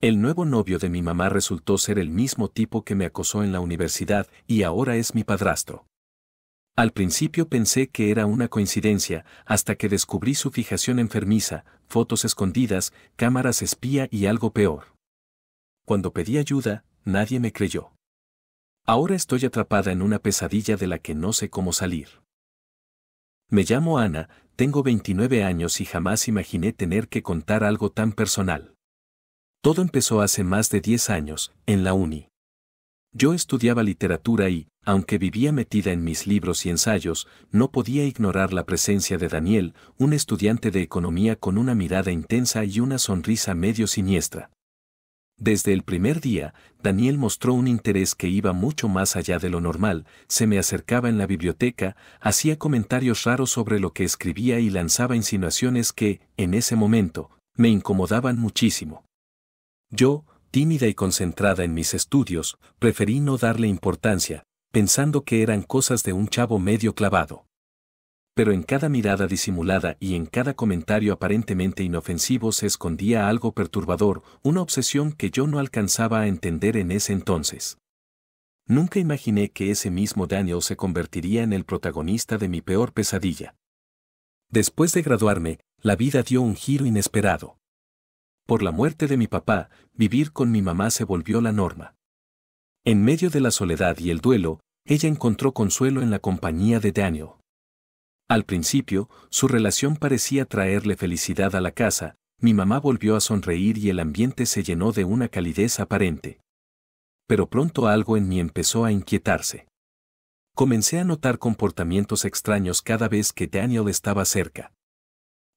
El nuevo novio de mi mamá resultó ser el mismo tipo que me acosó en la universidad y ahora es mi padrastro. Al principio pensé que era una coincidencia, hasta que descubrí su fijación enfermiza, fotos escondidas, cámaras espía y algo peor. Cuando pedí ayuda, nadie me creyó. Ahora estoy atrapada en una pesadilla de la que no sé cómo salir. Me llamo Ana, tengo 29 años y jamás imaginé tener que contar algo tan personal. Todo empezó hace más de 10 años, en la uni. Yo estudiaba literatura y, aunque vivía metida en mis libros y ensayos, no podía ignorar la presencia de Daniel, un estudiante de economía con una mirada intensa y una sonrisa medio siniestra. Desde el primer día, Daniel mostró un interés que iba mucho más allá de lo normal, se me acercaba en la biblioteca, hacía comentarios raros sobre lo que escribía y lanzaba insinuaciones que, en ese momento, me incomodaban muchísimo. Yo, tímida y concentrada en mis estudios, preferí no darle importancia, pensando que eran cosas de un chavo medio clavado. Pero en cada mirada disimulada y en cada comentario aparentemente inofensivo se escondía algo perturbador, una obsesión que yo no alcanzaba a entender en ese entonces. Nunca imaginé que ese mismo Daniel se convertiría en el protagonista de mi peor pesadilla. Después de graduarme, la vida dio un giro inesperado. Por la muerte de mi papá, vivir con mi mamá se volvió la norma. En medio de la soledad y el duelo, ella encontró consuelo en la compañía de Daniel. Al principio, su relación parecía traerle felicidad a la casa, mi mamá volvió a sonreír y el ambiente se llenó de una calidez aparente. Pero pronto algo en mí empezó a inquietarse. Comencé a notar comportamientos extraños cada vez que Daniel estaba cerca.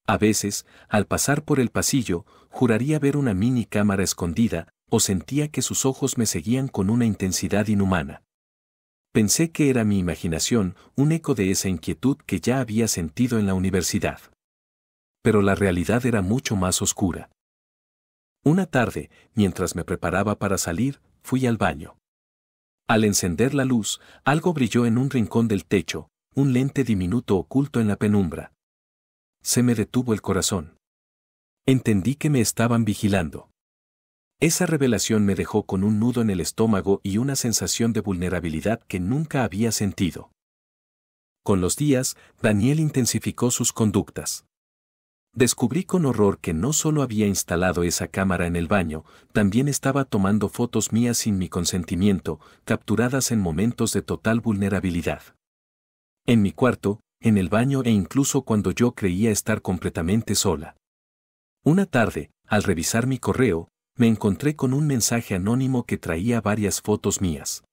A veces, al pasar por el pasillo, juraría ver una mini cámara escondida, o sentía que sus ojos me seguían con una intensidad inhumana. Pensé que era mi imaginación, un eco de esa inquietud que ya había sentido en la universidad. Pero la realidad era mucho más oscura. Una tarde, mientras me preparaba para salir, fui al baño. Al encender la luz, algo brilló en un rincón del techo, un lente diminuto oculto en la penumbra. Se me detuvo el corazón. Entendí que me estaban vigilando. Esa revelación me dejó con un nudo en el estómago y una sensación de vulnerabilidad que nunca había sentido. Con los días, Daniel intensificó sus conductas. Descubrí con horror que no solo había instalado esa cámara en el baño, también estaba tomando fotos mías sin mi consentimiento, capturadas en momentos de total vulnerabilidad. En mi cuarto, en el baño e incluso cuando yo creía estar completamente sola. Una tarde, al revisar mi correo, me encontré con un mensaje anónimo que traía varias fotos mías.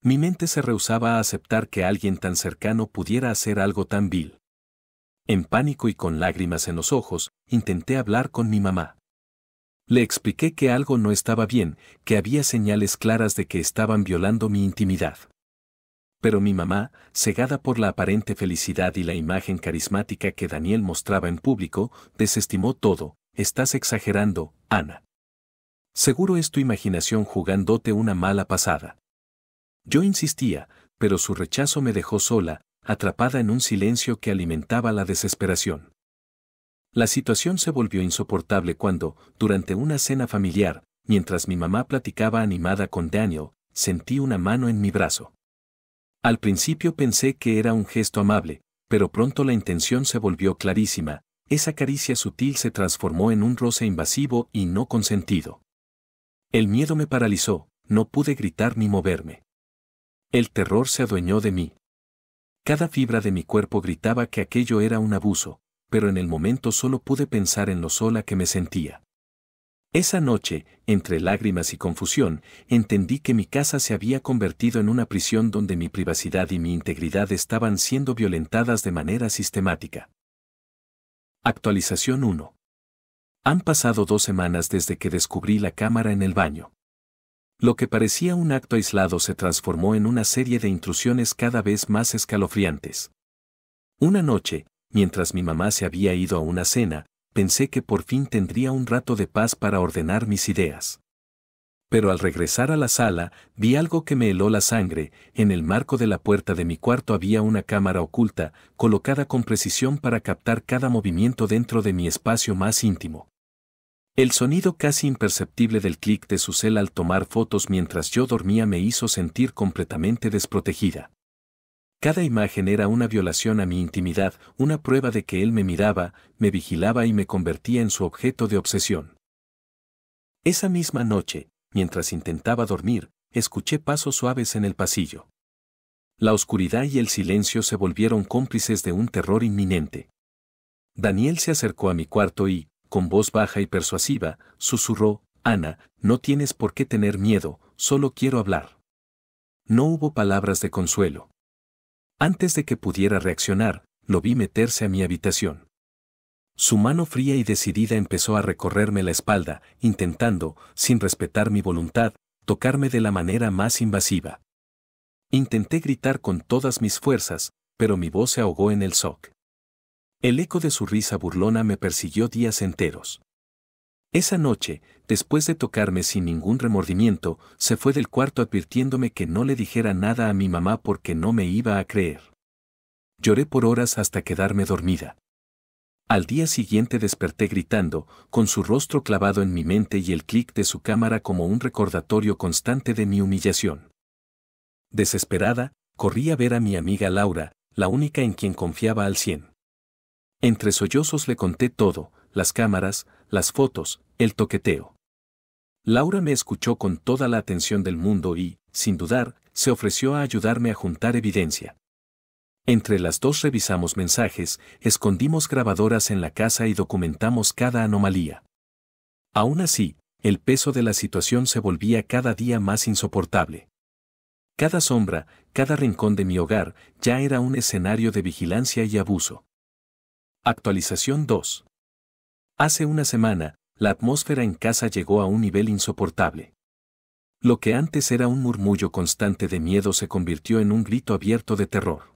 Mi mente se rehusaba a aceptar que alguien tan cercano pudiera hacer algo tan vil. En pánico y con lágrimas en los ojos, intenté hablar con mi mamá. Le expliqué que algo no estaba bien, que había señales claras de que estaban violando mi intimidad. Pero mi mamá, cegada por la aparente felicidad y la imagen carismática que Daniel mostraba en público, desestimó todo. Estás exagerando, Ana. Seguro es tu imaginación jugándote una mala pasada. Yo insistía, pero su rechazo me dejó sola, atrapada en un silencio que alimentaba la desesperación. La situación se volvió insoportable cuando, durante una cena familiar, mientras mi mamá platicaba animada con Daniel, sentí una mano en mi brazo. Al principio pensé que era un gesto amable, pero pronto la intención se volvió clarísima, esa caricia sutil se transformó en un roce invasivo y no consentido. El miedo me paralizó, no pude gritar ni moverme. El terror se adueñó de mí. Cada fibra de mi cuerpo gritaba que aquello era un abuso, pero en el momento solo pude pensar en lo sola que me sentía. Esa noche, entre lágrimas y confusión, entendí que mi casa se había convertido en una prisión donde mi privacidad y mi integridad estaban siendo violentadas de manera sistemática. Actualización 1. Han pasado 2 semanas desde que descubrí la cámara en el baño. Lo que parecía un acto aislado se transformó en una serie de intrusiones cada vez más escalofriantes. Una noche, mientras mi mamá se había ido a una cena, pensé que por fin tendría un rato de paz para ordenar mis ideas. Pero al regresar a la sala, vi algo que me heló la sangre. En el marco de la puerta de mi cuarto había una cámara oculta, colocada con precisión para captar cada movimiento dentro de mi espacio más íntimo. El sonido casi imperceptible del clic de su cel al tomar fotos mientras yo dormía me hizo sentir completamente desprotegida. Cada imagen era una violación a mi intimidad, una prueba de que él me miraba, me vigilaba y me convertía en su objeto de obsesión. Esa misma noche, mientras intentaba dormir, escuché pasos suaves en el pasillo. La oscuridad y el silencio se volvieron cómplices de un terror inminente. Daniel se acercó a mi cuarto y, con voz baja y persuasiva, susurró: «Ana, no tienes por qué tener miedo, solo quiero hablar». No hubo palabras de consuelo. Antes de que pudiera reaccionar, lo vi meterse a mi habitación. Su mano fría y decidida empezó a recorrerme la espalda, intentando, sin respetar mi voluntad, tocarme de la manera más invasiva. Intenté gritar con todas mis fuerzas, pero mi voz se ahogó en el shock. El eco de su risa burlona me persiguió días enteros. Esa noche, después de tocarme sin ningún remordimiento, se fue del cuarto advirtiéndome que no le dijera nada a mi mamá porque no me iba a creer. Lloré por horas hasta quedarme dormida. Al día siguiente desperté gritando, con su rostro clavado en mi mente y el clic de su cámara como un recordatorio constante de mi humillación. Desesperada, corrí a ver a mi amiga Laura, la única en quien confiaba al 100. Entre sollozos le conté todo: las cámaras, las fotos, el toqueteo. Laura me escuchó con toda la atención del mundo y, sin dudar, se ofreció a ayudarme a juntar evidencia. Entre las dos revisamos mensajes, escondimos grabadoras en la casa y documentamos cada anomalía. Aún así, el peso de la situación se volvía cada día más insoportable. Cada sombra, cada rincón de mi hogar, ya era un escenario de vigilancia y abuso. Actualización 2. Hace una semana, la atmósfera en casa llegó a un nivel insoportable. Lo que antes era un murmullo constante de miedo se convirtió en un grito abierto de terror.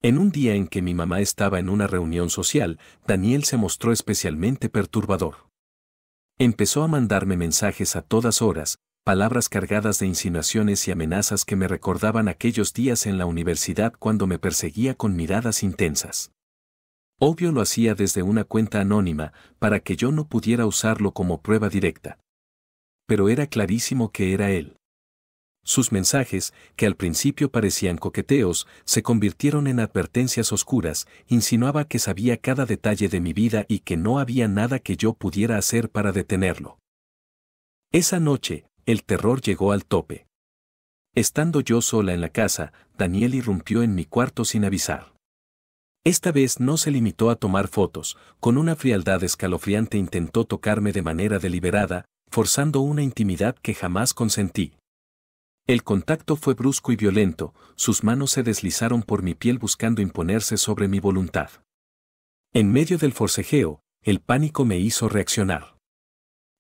En un día en que mi mamá estaba en una reunión social, Daniel se mostró especialmente perturbador. Empezó a mandarme mensajes a todas horas, palabras cargadas de insinuaciones y amenazas que me recordaban aquellos días en la universidad cuando me perseguía con miradas intensas. Obvio lo hacía desde una cuenta anónima, para que yo no pudiera usarlo como prueba directa. Pero era clarísimo que era él. Sus mensajes, que al principio parecían coqueteos, se convirtieron en advertencias oscuras. Insinuaba que sabía cada detalle de mi vida y que no había nada que yo pudiera hacer para detenerlo. Esa noche, el terror llegó al tope. Estando yo sola en la casa, Daniel irrumpió en mi cuarto sin avisar. Esta vez no se limitó a tomar fotos, con una frialdad escalofriante intentó tocarme de manera deliberada, forzando una intimidad que jamás consentí. El contacto fue brusco y violento, sus manos se deslizaron por mi piel buscando imponerse sobre mi voluntad. En medio del forcejeo, el pánico me hizo reaccionar.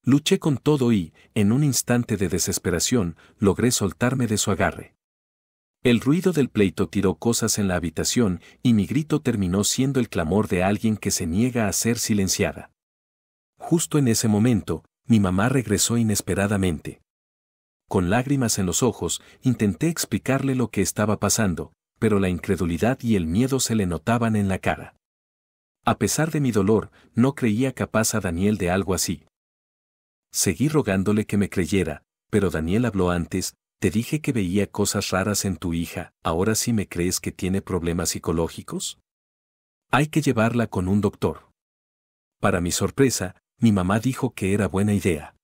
Luché con todo y, en un instante de desesperación, logré soltarme de su agarre. El ruido del pleito tiró cosas en la habitación y mi grito terminó siendo el clamor de alguien que se niega a ser silenciada. Justo en ese momento, mi mamá regresó inesperadamente. Con lágrimas en los ojos, intenté explicarle lo que estaba pasando, pero la incredulidad y el miedo se le notaban en la cara. A pesar de mi dolor, no creía capaz a Daniel de algo así. Seguí rogándole que me creyera, pero Daniel habló antes: «Te dije que veía cosas raras en tu hija, ¿ahora sí me crees que tiene problemas psicológicos? Hay que llevarla con un doctor». Para mi sorpresa, mi mamá dijo que era buena idea.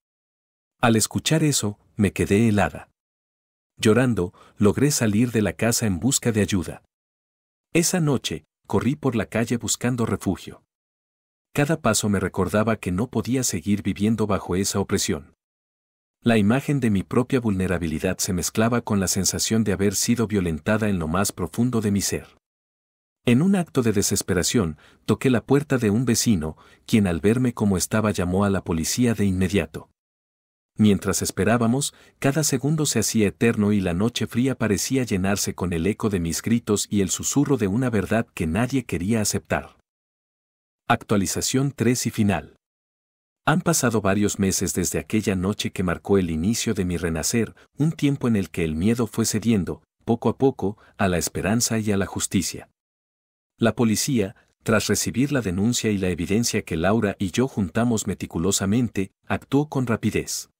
Al escuchar eso, me quedé helada. Llorando, logré salir de la casa en busca de ayuda. Esa noche, corrí por la calle buscando refugio. Cada paso me recordaba que no podía seguir viviendo bajo esa opresión. La imagen de mi propia vulnerabilidad se mezclaba con la sensación de haber sido violentada en lo más profundo de mi ser. En un acto de desesperación, toqué la puerta de un vecino, quien al verme como estaba llamó a la policía de inmediato. Mientras esperábamos, cada segundo se hacía eterno y la noche fría parecía llenarse con el eco de mis gritos y el susurro de una verdad que nadie quería aceptar. Actualización 3 y final. Han pasado varios meses desde aquella noche que marcó el inicio de mi renacer, un tiempo en el que el miedo fue cediendo, poco a poco, a la esperanza y a la justicia. La policía, tras recibir la denuncia y la evidencia que Laura y yo juntamos meticulosamente, actuó con rapidez.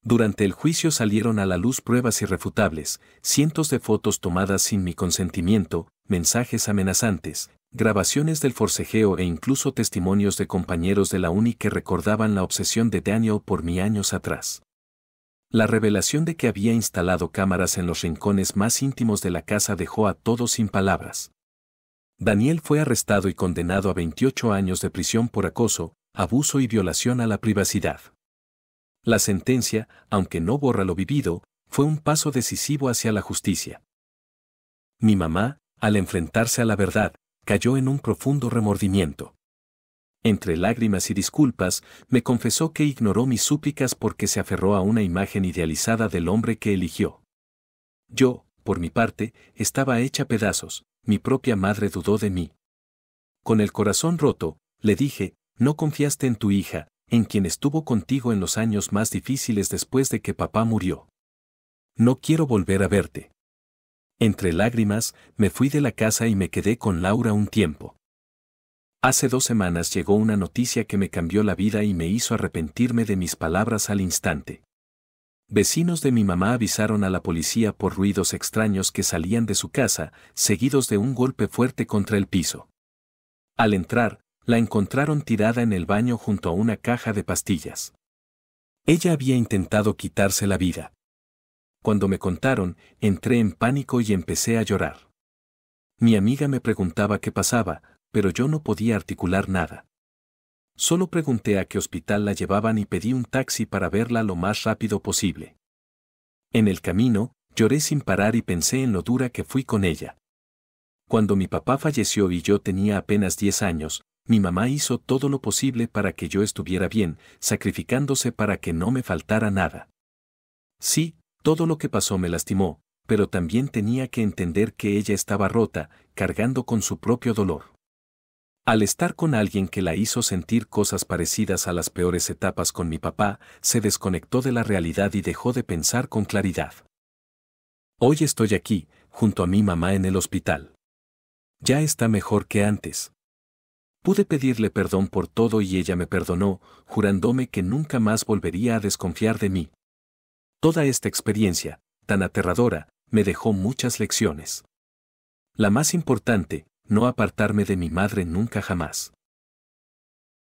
Durante el juicio salieron a la luz pruebas irrefutables, cientos de fotos tomadas sin mi consentimiento, mensajes amenazantes, grabaciones del forcejeo e incluso testimonios de compañeros de la uni que recordaban la obsesión de Daniel por mí años atrás. La revelación de que había instalado cámaras en los rincones más íntimos de la casa dejó a todos sin palabras. Daniel fue arrestado y condenado a 28 años de prisión por acoso, abuso y violación a la privacidad. La sentencia, aunque no borra lo vivido, fue un paso decisivo hacia la justicia. Mi mamá, al enfrentarse a la verdad, cayó en un profundo remordimiento. Entre lágrimas y disculpas, me confesó que ignoró mis súplicas porque se aferró a una imagen idealizada del hombre que eligió. Yo, por mi parte, estaba hecha pedazos, mi propia madre dudó de mí. Con el corazón roto, le dije, no confiaste en tu hija, en quien estuvo contigo en los años más difíciles después de que papá murió. No quiero volver a verte. Entre lágrimas, me fui de la casa y me quedé con Laura un tiempo. Hace 2 semanas llegó una noticia que me cambió la vida y me hizo arrepentirme de mis palabras al instante. Vecinos de mi mamá avisaron a la policía por ruidos extraños que salían de su casa, seguidos de un golpe fuerte contra el piso. Al entrar, la encontraron tirada en el baño junto a una caja de pastillas. Ella había intentado quitarse la vida. Cuando me contaron, entré en pánico y empecé a llorar. Mi amiga me preguntaba qué pasaba, pero yo no podía articular nada. Solo pregunté a qué hospital la llevaban y pedí un taxi para verla lo más rápido posible. En el camino, lloré sin parar y pensé en lo dura que fui con ella. Cuando mi papá falleció y yo tenía apenas 10 años, mi mamá hizo todo lo posible para que yo estuviera bien, sacrificándose para que no me faltara nada. Sí, todo lo que pasó me lastimó, pero también tenía que entender que ella estaba rota, cargando con su propio dolor. Al estar con alguien que la hizo sentir cosas parecidas a las peores etapas con mi papá, se desconectó de la realidad y dejó de pensar con claridad. Hoy estoy aquí, junto a mi mamá en el hospital. Ya está mejor que antes. Pude pedirle perdón por todo y ella me perdonó, jurándome que nunca más volvería a desconfiar de mí. Toda esta experiencia, tan aterradora, me dejó muchas lecciones. La más importante, no apartarme de mi madre nunca jamás.